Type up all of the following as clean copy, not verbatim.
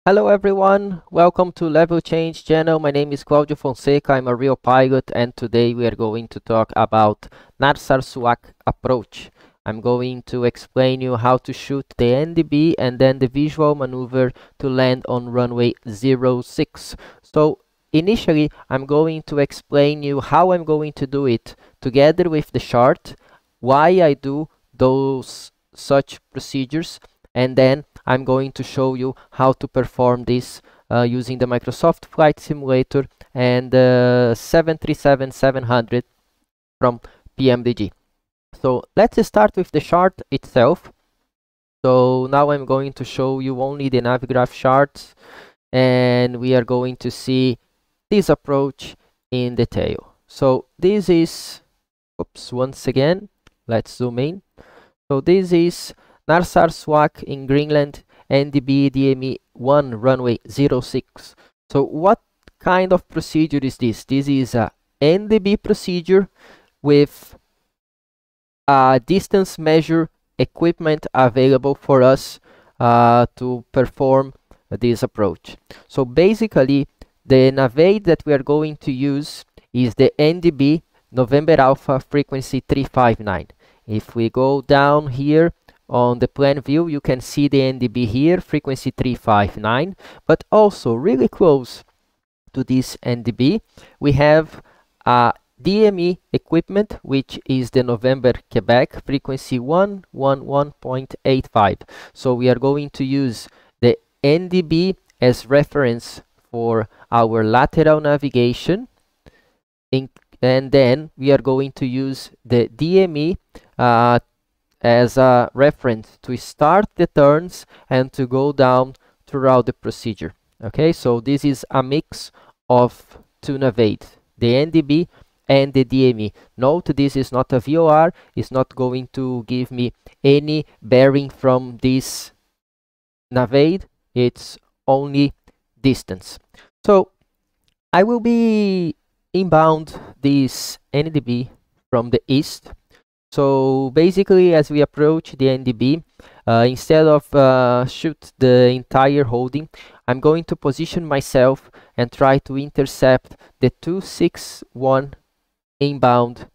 Hello everyone, welcome to Level Change channel. My name is Claudio Fonseca, I'm a real pilot, and today we are going to talk about Narsar-Suak approach. I'm going to explain you how to shoot the NDB and then the visual maneuver to land on runway 06. So initially I'm going to explain you how I'm going to do it together with the chart, why I do those such procedures, and then I'm going to show you how to perform this using the Microsoft Flight Simulator and the 737-700 from PMDG. So let's start with the chart itself. So now I'm going to show you only the Navigraph charts, and we are going to see this approach in detail. So this is, once again, let's zoom in. So this is Narsar-Suak in Greenland, NDB DME 1 runway 06. So what kind of procedure is this? This is a NDB procedure with a distance measure equipment available for us to perform this approach. So basically the navigate that we are going to use is the NDB November Alpha frequency 359. If we go down here on the plan view, you can see the NDB here, frequency 359, but also really close to this NDB, we have a DME equipment, which is the November Quebec, frequency 111.85. So we are going to use the NDB as reference for our lateral navigation, and then we are going to use the DME as a reference to start the turns and to go down throughout the procedure. Okay, so this is a mix of two navigate, the NDB and the DME. Note this is not a VOR, it's not going to give me any bearing from this navigate, it's only distance. So I will be inbound this NDB from the east. So basically, as we approach the NDB, instead of shoot the entire holding, I'm going to position myself and try to intercept the 261 inbound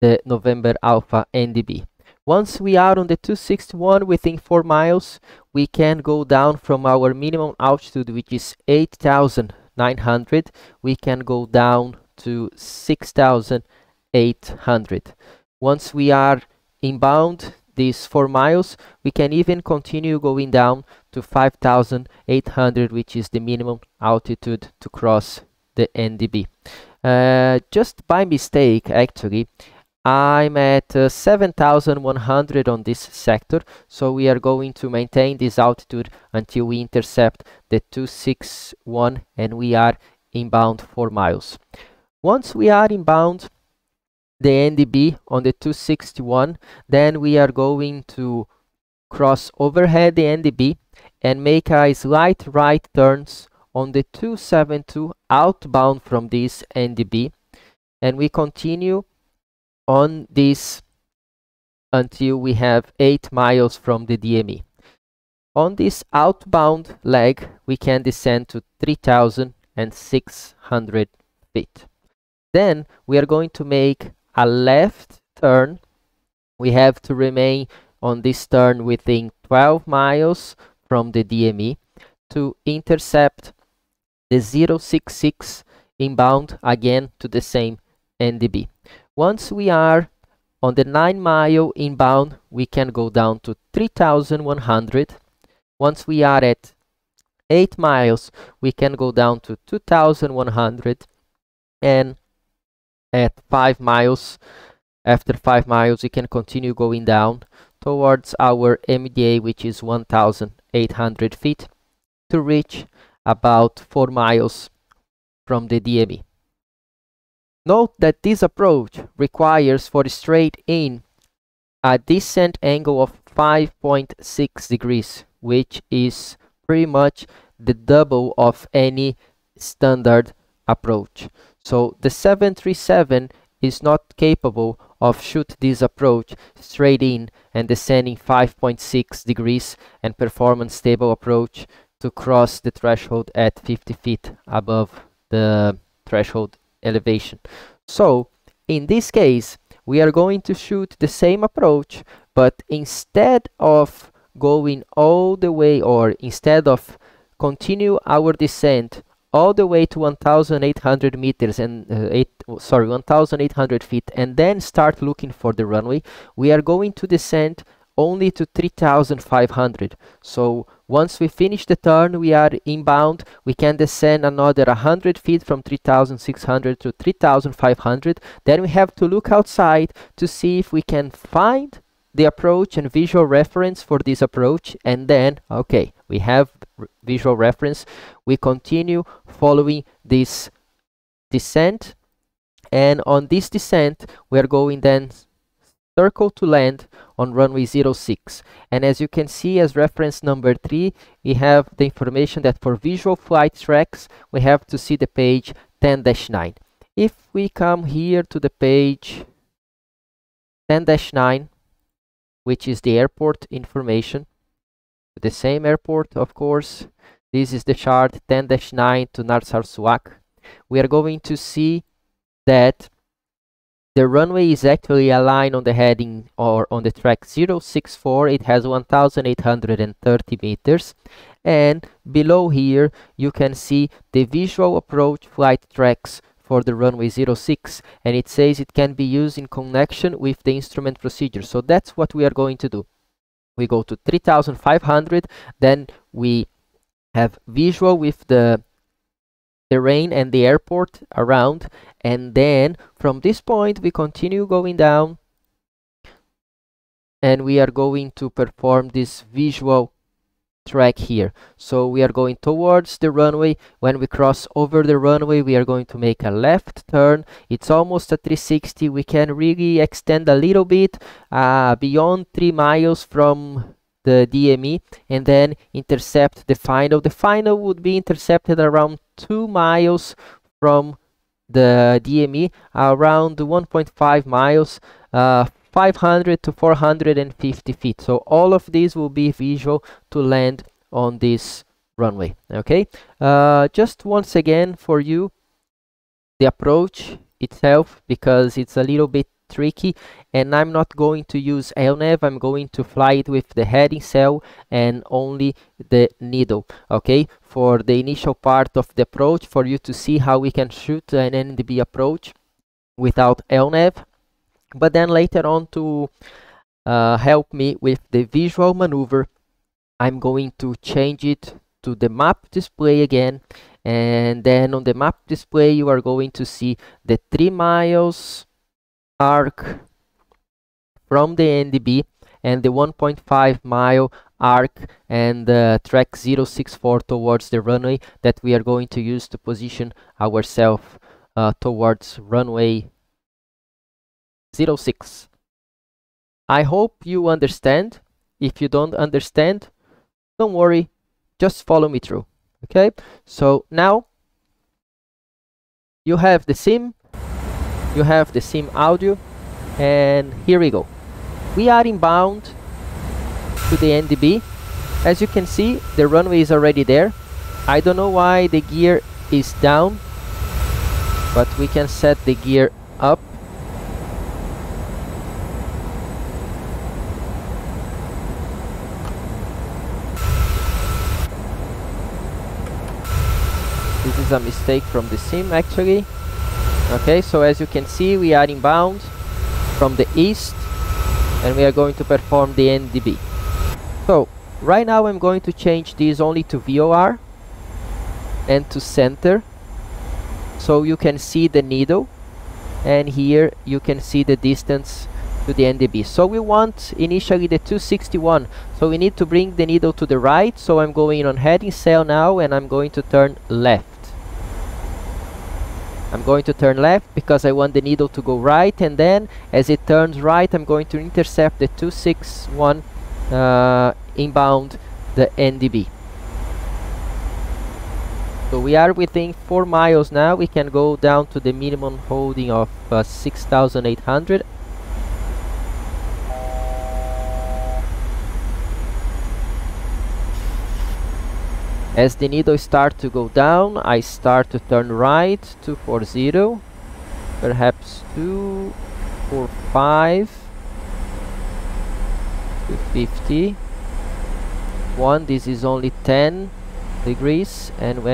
the November Alpha NDB. Once we are on the 261 within 4 miles, we can go down from our minimum altitude, which is 8,900. We can go down to 6,800. Once we are inbound these 4 miles, we can even continue going down to 5,800, which is the minimum altitude to cross the NDB. Just by mistake, actually, I'm at 7,100 on this sector, so we are going to maintain this altitude until we intercept the 261 and we are inbound 4 miles. Once we are inbound the NDB on the 261, then we are going to cross overhead the NDB and make a slight right turns on the 272 outbound from this NDB, and we continue on this until we have 8 miles from the DME. On this outbound leg, we can descend to 3,600 feet. Then we are going to make a left turn. We have to remain on this turn within 12 miles from the DME to intercept the 066 inbound again to the same NDB. Once we are on the 9-mile inbound, we can go down to 3,100. Once we are at 8 miles, we can go down to 2,100, and at 5 miles, after 5 miles, we can continue going down towards our MDA, which is 1,800 feet, to reach about 4 miles from the DME. Note that this approach requires for straight in a descent angle of 5.6 degrees, which is pretty much the double of any standard approach. So the 737 is not capable of shoot this approach straight in and descending 5.6 degrees and perform a stable approach to cross the threshold at 50 feet above the threshold elevation. So in this case, we are going to shoot the same approach, but instead of going all the way, or instead of continue our descent all the way to 1,800 meters and 1,800 feet, and then start looking for the runway, we are going to descend only to 3,500. So once we finish the turn, we are inbound. We can descend another 100 feet from 3,600 to 3,500. Then we have to look outside to see if we can find the approach and visual reference for this approach. And then, okay, we have visual reference. We continue following this descent. And on this descent, we are going then circle to land on runway 06. And as you can see, as reference number 3, we have the information that for visual flight tracks, we have to see the page 10-9. If we come here to the page 10-9, which is the airport information, the same airport, of course, this is the chart 10-9 to Narsar Suaq. We are going to see that the runway is actually aligned on the heading or on the track 064. It has 1,830 meters. And below here, you can see the visual approach flight tracks for the runway 06. And it says it can be used in connection with the instrument procedure. So that's what we are going to do. We go to 3,500. Then we have visual with the terrain and the airport around, and then from this point we continue going down, and we are going to perform this visual track here. So we are going towards the runway. When we cross over the runway, we are going to make a left turn. It's almost a 360. We can really extend a little bit beyond 3 miles from the DME, and then intercept the final. The final would be intercepted around 2 miles from the DME, around 1.5 miles, 500 to 450 feet. So all of these will be visual to land on this runway. Okay, just once again for you, the approach itself, because it's a little bit tricky, and I'm not going to use LNAV. I'm going to fly it with the heading cell and only the needle, okay, for the initial part of the approach, for you to see how we can shoot an NDB approach without LNAV. But then later on, to help me with the visual maneuver, I'm going to change it to the map display again, and then on the map display you are going to see the 3 miles arc from the NDB and the 1.5 mile arc and the track 064 towards the runway that we are going to use to position ourselves towards runway 06. I hope you understand. If you don't understand, don't worry, just follow me through. Okay, so now you have the sim, you have the sim audio, and here we go. We are inbound to the NDB. As you can see, the runway is already there. I don't know why the gear is down, but we can set the gear up. This is a mistake from the sim actually. Okay, so as you can see, we are inbound from the east and we are going to perform the NDB. So right now I'm going to change this only to VOR and to center, so you can see the needle, and here you can see the distance to the NDB. So we want initially the 261, so we need to bring the needle to the right. So I'm going on heading cell now and I'm going to turn left. I'm going to turn left because I want the needle to go right, and then as it turns right, I'm going to intercept the 261 inbound the NDB. So we are within 4 miles now. We can go down to the minimum holding of 6,800. As the needle starts to go down, I start to turn right, 240, perhaps 245, 250, 1, this is only 10 degrees, and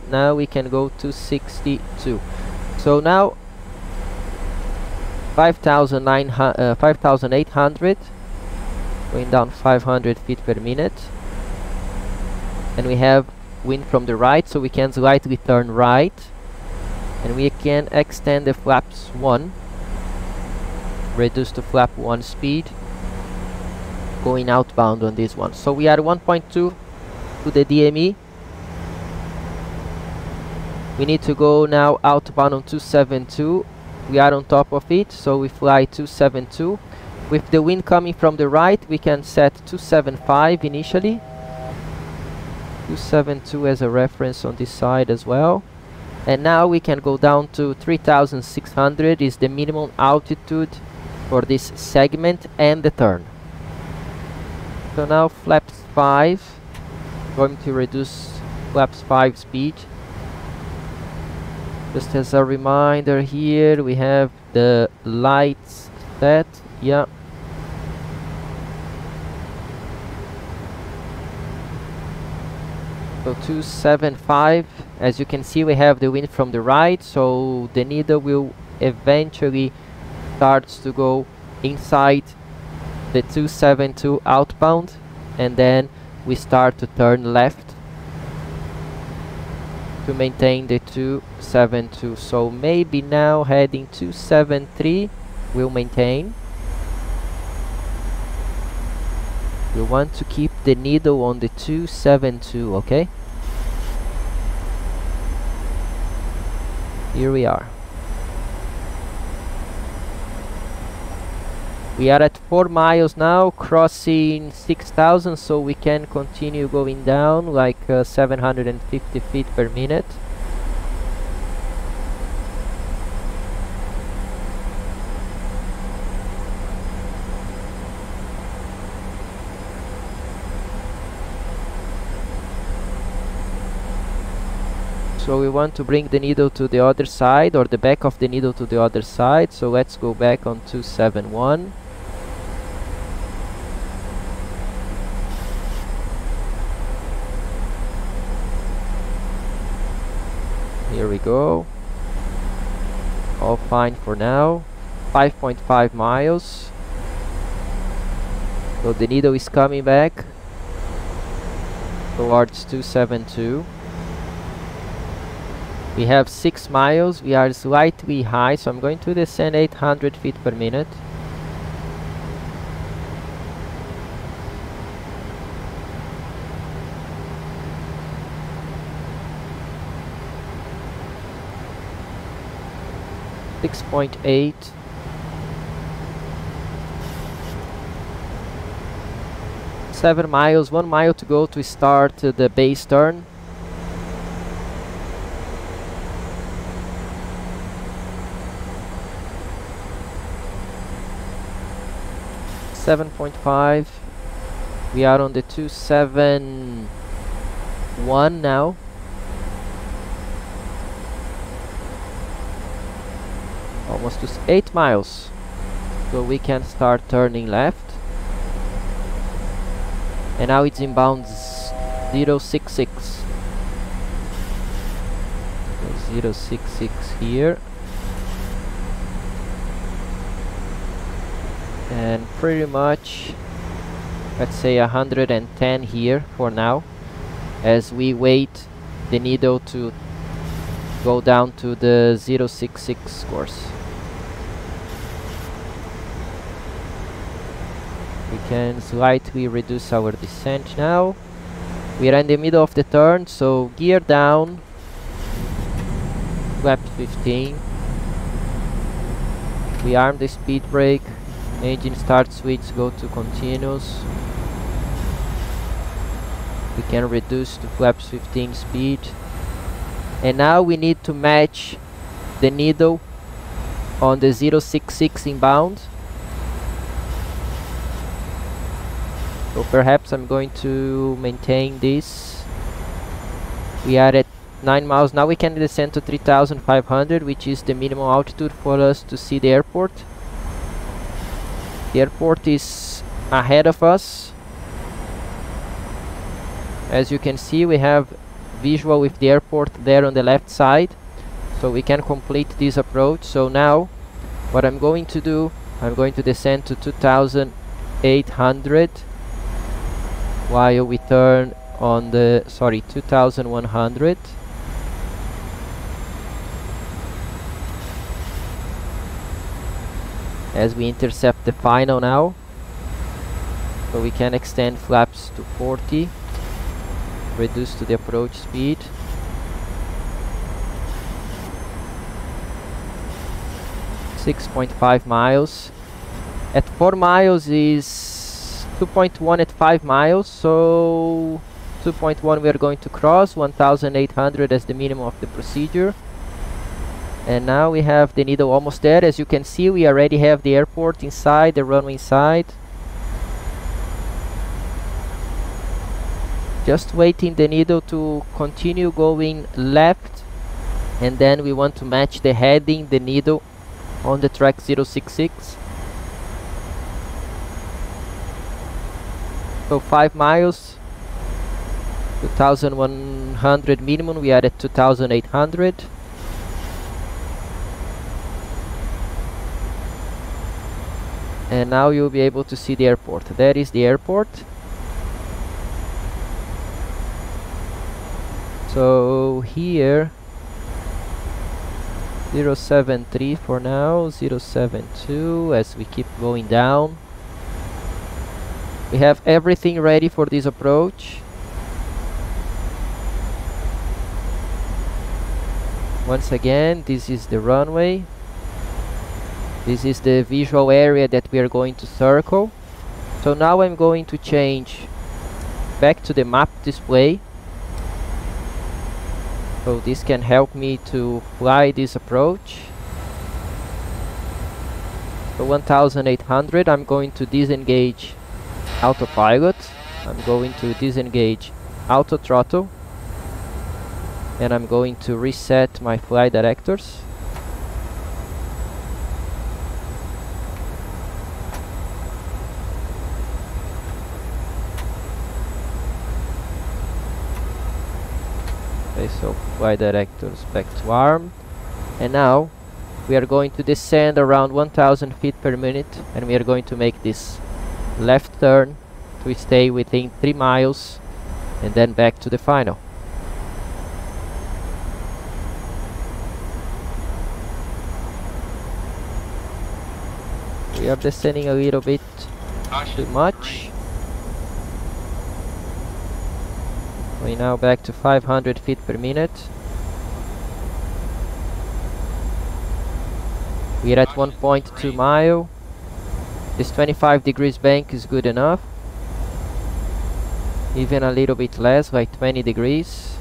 now we can go to 62. So now 5,800, going down 500 feet per minute, and we have wind from the right, so we can slightly turn right, and we can extend the flaps 1, reduce the flap 1 speed, going outbound on this one. So we are 1.2 to the DME. We need to go now outbound on 272. We are on top of it, so we fly 272. With the wind coming from the right, we can set 275 initially. 272 as a reference on this side as well. And now we can go down to 3,600 is the minimum altitude for this segment and the turn. So now flaps 5, going to reduce flaps 5 speed. Just as a reminder here, we have the lights set, yeah. So 275, as you can see we have the wind from the right, so the needle will eventually start to go inside the 272 outbound, and then we start to turn left to maintain the 272. So maybe now heading 273 will maintain. We want to keep the needle on the 272, okay? Here we are. We are at 4 miles now, crossing 6,000, so we can continue going down like 750 feet per minute. So we want to bring the needle to the other side, or the back of the needle to the other side, so let's go back on 271. Here we go. All fine for now. 5.5 miles. So the needle is coming back towards 272. We have 6 miles. We are slightly high, so I'm going to descend 800 feet per minute. .8. Seven miles, 1 mile to go to start the base turn. .5. We are on the 271 now. Almost to 8 miles, so we can start turning left, and now it's inbound 066. So 066 here, and pretty much let's say 110 here for now, as we wait the needle to go down to the 066 course. We can slightly reduce our descent now. We are in the middle of the turn, so gear down, flap 15. We arm the speed brake, engine start switch go to continuous. We can reduce to flaps 15 speed. And now we need to match the needle on the 066 inbound. So perhaps I'm going to maintain this We are at 9 miles. Now we can descend to 3,500, which is the minimum altitude for us to see the airport. The airport is ahead of us. As you can see, we have visual with the airport there on the left side, so we can complete this approach. So now what I'm going to do, I'm going to descend to 2,800 while we turn on the 2,100. As we intercept the final now, so we can extend flaps to 40, reduce to the approach speed. .5 miles. At 4 miles is 2.1 at 5 miles, so 2.1 we are going to cross, 1,800 as the minimum of the procedure. And now we have the needle almost there. As you can see, we already have the airport inside, the runway inside. Just waiting the needle to continue going left, and then we want to match the heading, the needle on the track 066. So 5 miles, 2,100 minimum, we are at 2,800. And now you'll be able to see the airport. There is the airport. So here 073 for now, 072 as we keep going down. We have everything ready for this approach. Once again, this is the runway. This is the visual area that we are going to circle. So now I'm going to change back to the map display. So this can help me to fly this approach. So 1,800, I'm going to disengage autopilot. I'm going to disengage auto throttle. And I'm going to reset my flight directors. Okay, so flight directors back to arm. And now we are going to descend around 1,000 feet per minute, and we are going to make this left turn to stay within 3 miles and then back to the final. We are descending a little bit too much. We now back to 500 feet per minute. We are at 1.2 mile. This 25 degrees bank is good enough. Even a little bit less, like 20 degrees.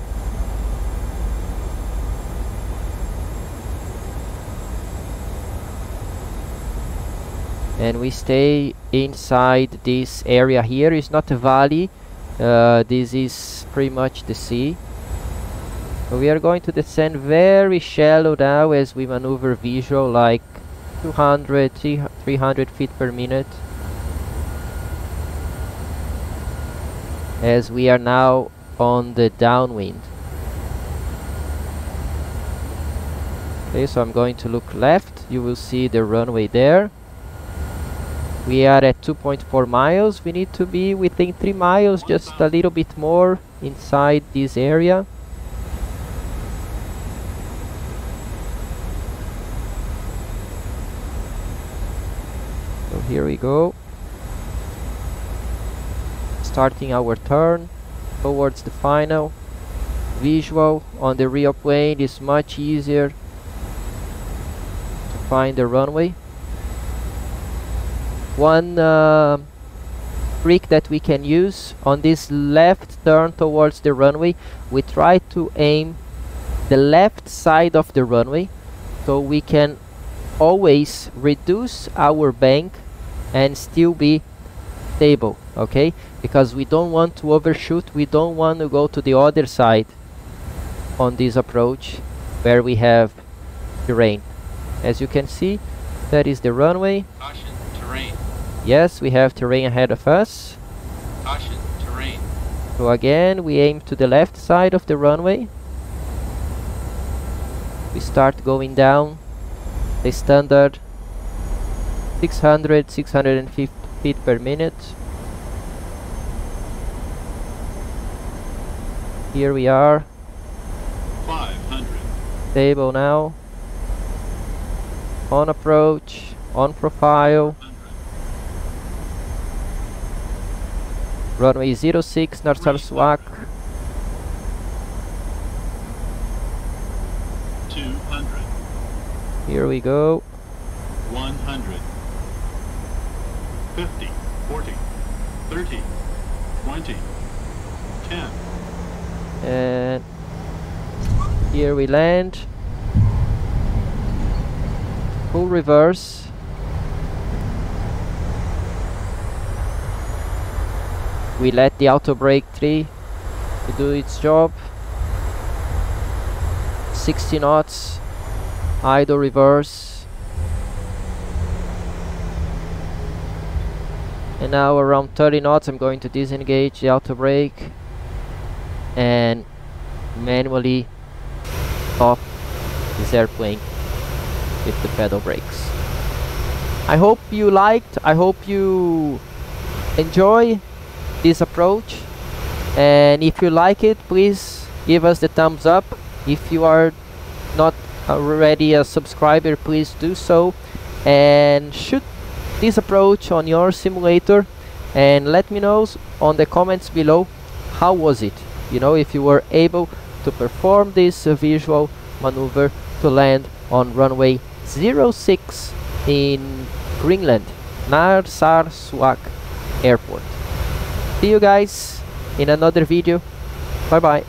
And we stay inside this area here. It's not a valley. This is pretty much the sea. So we are going to descend very shallow now as we maneuver visual, like 200, 300 feet per minute. As we are now on the downwind. Okay, so I'm going to look left. You will see the runway there. We are at 2.4 miles. We need to be within 3 miles, just a little bit more inside this area. So here we go. Starting our turn towards the final. Visual on the real plane is much easier to find the runway. One trick that we can use on this left turn towards the runway, we try to aim the left side of the runway, so we can always reduce our bank and still be stable, okay? Because we don't want to overshoot, we don't want to go to the other side on this approach where we have terrain. As you can see, that is the runway. Caution, terrain. Yes, we have terrain ahead of us. Caution, terrain. So again, we aim to the left side of the runway. We start going down the standard 650 feet per minute. Here we are. 500. Stable now. On approach, on profile. Runway 06, Narsar Suak. 200. Here we go. 100. 50. 40. 30. 20. 10. And here we land. Full reverse. We let the auto brake tree to do its job. 60 knots. Idle reverse. And now around 30 knots I'm going to disengage the auto brake and manually stop this airplane with the pedal brakes. I hope you liked, I hope you enjoy this approach, and if you like it, please give us the thumbs up. If you are not already a subscriber, please do so, and shoot this approach on your simulator and let me know on the comments below how was it, you know, if you were able to perform this visual maneuver to land on runway 06 in Greenland, Narsar Suak Airport. See you guys in another video. Bye bye.